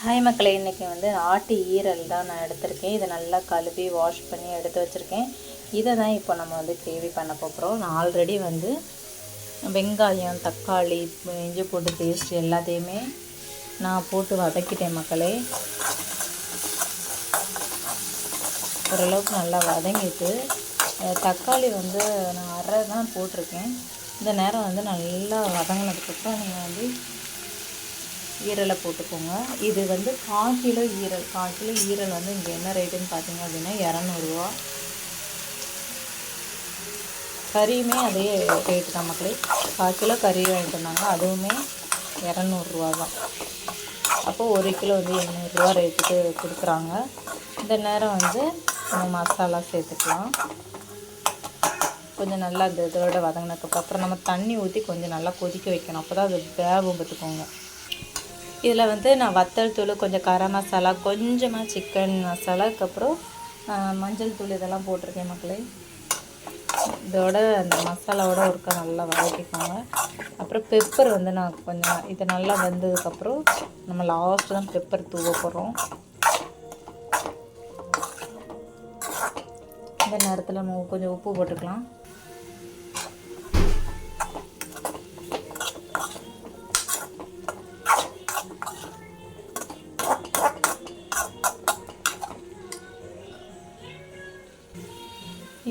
Hi மக்களே, இன்றைக்கி ஆட்டு ஈரல் தான் நான் எடுத்திருக்கேன். இதை நல்லா கழுவி வாஷ் பண்ணி எடுத்து வச்சுருக்கேன். இதை தான் இப்போ நம்ம கிரேவி பண்ண போகிறோம். நான் ஆல்ரெடி வெங்காயம், தக்காளி, இஞ்சி பூண்டு பேஸ்ட் எல்லாத்தையுமே நான் போட்டு வதக்கிட்டேன் மக்களே. ஓரளவுக்கு நல்லா வதங்கிட்டு தக்காளி நான் அரை தான் போட்டிருக்கேன். இந்த நேரம் நல்லா வதங்கினதுக்கப்புறம் நீங்கள் ஈரலை போட்டுக்கோங்க. இது 1/4 கிலோ ஈரல். 1/4 கிலோ ஈரல் இங்கே என்ன ரேட்டுன்னு பார்த்தீங்க அப்படின்னா 200 ரூபா. கறியுமே அதே ரேட்டு தான் மக்களே. 1/4 கிலோ கறி வாங்கிட்டு வந்தாங்க, அதுவுமே 200 ரூபா தான். அப்போது 1 கிலோ 800 ரூபா ரேட்டுக்கு கொடுக்குறாங்க. இந்த நேரம் நம்ம மசாலா சேர்த்துக்கலாம். கொஞ்சம் நல்லா இதோட வதங்கினதுக்கப்புறம் நம்ம தண்ணி ஊற்றி கொஞ்சம் நல்லா கொதிக்க வைக்கணும். அப்போ தான் அது வேகும் பார்த்துக்கோங்க. இதில் நான் வத்தல் தூள், கொஞ்சம் கரம் மசாலா, கொஞ்சமாக சிக்கன் மசாலா, அதுக்கப்புறம் மஞ்சள் தூள் இதெல்லாம் போட்டிருக்கேன் மக்களே. இதோட அந்த மசாலாவோட ஒருக்கா நல்லா வதக்கிக்கோங்க. அப்புறம் பெப்பர் நான் கொஞ்சம் இது நல்லா வெந்ததுக்கப்புறம் நம்ம லாஸ்ட்டு தான் பெப்பர் தூவ போகிறோம். இந்த நேரத்தில் நம்ம கொஞ்சம் உப்பு போட்டுக்கலாம்.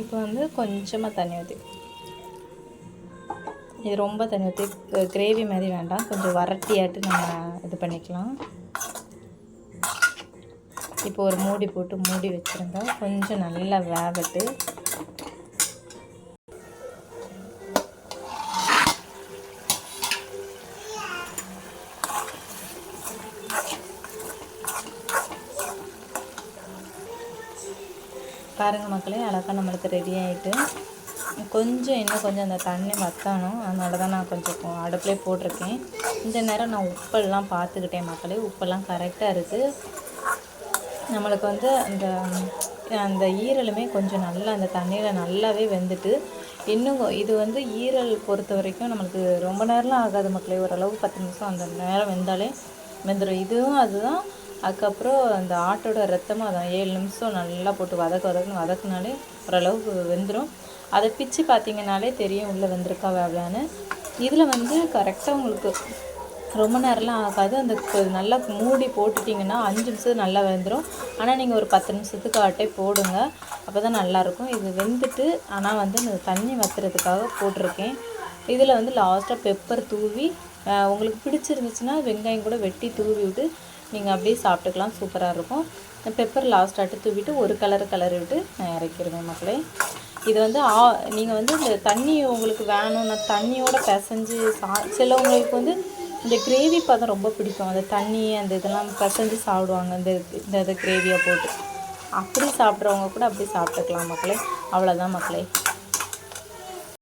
இப்போ கொஞ்சமாக தண்ணி ஊற்றி, இது ரொம்ப தண்ணி ஊற்றி கிரேவி மாதிரி வேண்டாம், கொஞ்சம் வறட்டியாட்டு நம்ம இது பண்ணிக்கலாம். இப்போ ஒரு மூடி போட்டு மூடி வச்சுருந்தா கொஞ்சம் நல்லா வேகட்டு. பாருங்கள் மக்களே, அழகாக நம்மளுக்கு ரெடி ஆகிட்டு. இன்னும் கொஞ்சம் அந்த தண்ணி வற்றணும். அதனால தான் நான் கொஞ்சம் அடுப்புலேயே போட்டிருக்கேன். இந்த நேரம் நான் உப்பெல்லாம் பார்த்துக்கிட்டேன் மக்களே. உப்பெல்லாம் கரெக்டாக இருக்குது. நம்மளுக்கு அந்த ஈரலுமே கொஞ்சம் நல்லா அந்த தண்ணியில் நல்லாவே வெந்துட்டு, இன்னும் இது ஈரல் பொறுத்த வரைக்கும் நம்மளுக்கு ரொம்ப நேரம்லாம் ஆகாது மக்களே. ஓரளவு 10 நிமிஷம் அந்த நேரம் வெந்தாலே வெந்துடும். இதுவும் அதுதான். அதுக்கப்புறம் அந்த ஆட்டோட ரத்தமும் அதான் 7 நிமிஷம் நல்லா போட்டு வதக்குனாலே ஓரளவுக்கு வெந்துடும். அதை பிச்சு பார்த்தீங்கன்னாலே தெரியும் உள்ளே வெந்திருக்கா வேவலான்னு. இதில் கரெக்டாக உங்களுக்கு ரொம்ப நேரம்லாம் ஆகாது. அந்த நல்லா மூடி போட்டுட்டிங்கன்னா 5 நிமிஷம் நல்லா வெந்துடும். ஆனால் நீங்கள் ஒரு 10 நிமிஷத்துக்கு ஆட்டே போடுங்க, அப்போ தான் நல்லாயிருக்கும். இது வெந்துட்டு ஆனால் இந்த தண்ணி வற்றுறதுக்காக போட்டிருக்கேன். இதில் லாஸ்ட்டாக பெப்பர் தூவி, உங்களுக்கு பிடிச்சிருந்துச்சுன்னா வெங்காயம் கூட வெட்டி தூவி விட்டு நீங்கள் அப்படியே சாப்பிட்டுக்கலாம். சூப்பராக இருக்கும். பெப்பர் லாஸ்ட்டாட்டு தூவிட்டு ஒரு கிளறி விட்டு நான் இறக்கிடுவேன் மக்களே. இது நீங்கள் இந்த தண்ணி உங்களுக்கு வேணும்னா தண்ணியோடு பிசைஞ்சு சிலவங்களுக்கு இந்த கிரேவி பதம் ரொம்ப பிடிக்கும். அந்த தண்ணி அந்த இதெல்லாம் பிசைஞ்சு சாப்பிடுவாங்க, இந்த கிரேவியை போட்டு. அப்படி சாப்பிட்றவங்க கூட அப்படி சாப்பிட்டுக்கலாம் மக்களே. அவ்வளோதான் மக்களே.